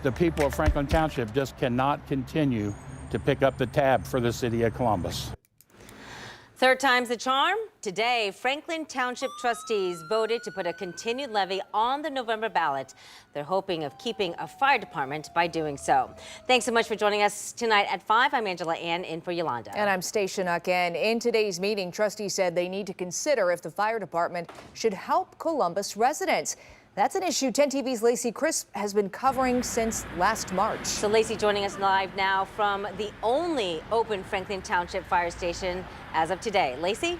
The people of Franklin Township just cannot continue to pick up the tab for the city of Columbus. Third time's the charm. Today, Franklin Township trustees voted to put a continued levy on the November ballot. They're hoping of keeping a fire department by doing so. Thanks so much for joining us tonight at 5. I'm Angela Ann, in for Yolanda. And I'm Stacia Nucken. In today's meeting, trustees said they need to consider if the fire department should help Columbus residents. That's an issue 10 TV's Lacey Crisp has been covering since last March. So Lacey joining us live now from the only open Franklin Township fire station as of today. Lacey?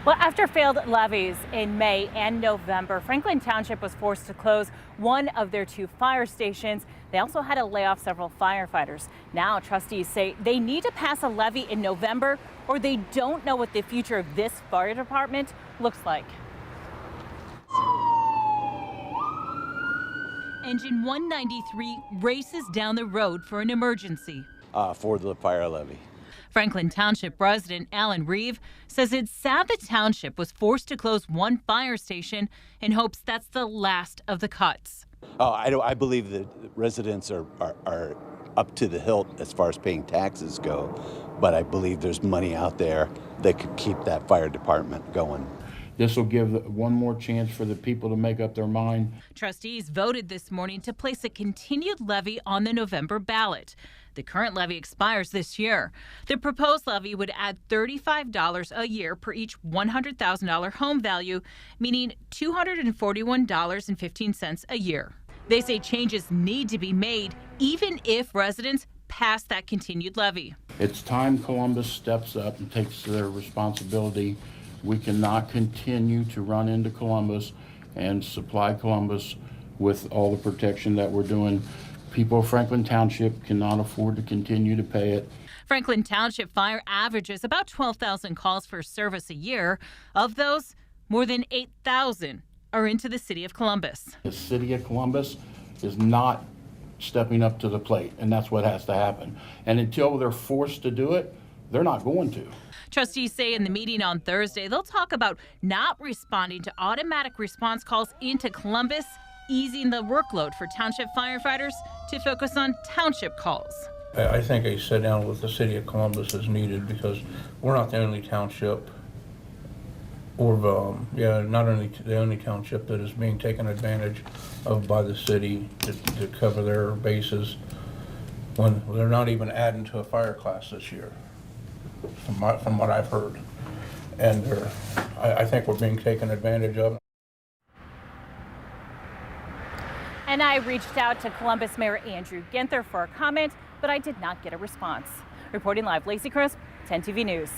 Well, after failed levies in May and November, Franklin Township was forced to close one of their 2 fire stations. They also had to lay off several firefighters. Now, trustees say they need to pass a levy in November or they don't know what the future of this fire department looks like. Engine 193 races down the road for an emergency. For the fire levy. Franklin Township resident Alan Reeve says it's sad the township was forced to close one fire station in hopes that's the last of the cuts. I believe that residents are up to the hilt as far as paying taxes go, but I believe there's money out there that could keep that fire department going. This will give one more chance for the people to make up their mind. Trustees voted this morning to place a continued levy on the November ballot. The current levy expires this year. The proposed levy would add $35 a year per each $100,000 home value, meaning $241.15 a year. They say changes need to be made even if residents pass that continued levy. It's time Columbus steps up and takes their responsibility. We cannot continue to run into Columbus and supply Columbus with all the protection that we're doing. People of Franklin Township cannot afford to continue to pay it. Franklin Township Fire averages about 12,000 calls for service a year. Of those, more than 8,000 are into the city of Columbus. The city of Columbus is not stepping up to the plate, and that's what has to happen. And until they're forced to do it, they're not going to. Trustees say in the meeting on Thursday, they'll talk about not responding to automatic response calls into Columbus, easing the workload for township firefighters to focus on township calls. I think a sit down with the city of Columbus is needed because we're not the only township, or not only the only township that is being taken advantage of by the city to cover their bases when they're not even adding to a fire class this year, from what I've heard. And I think we're being taken advantage of. And I reached out to Columbus Mayor Andrew Ginther for a comment, but I did not get a response. Reporting live, Lacey Crisp, 10 TV News.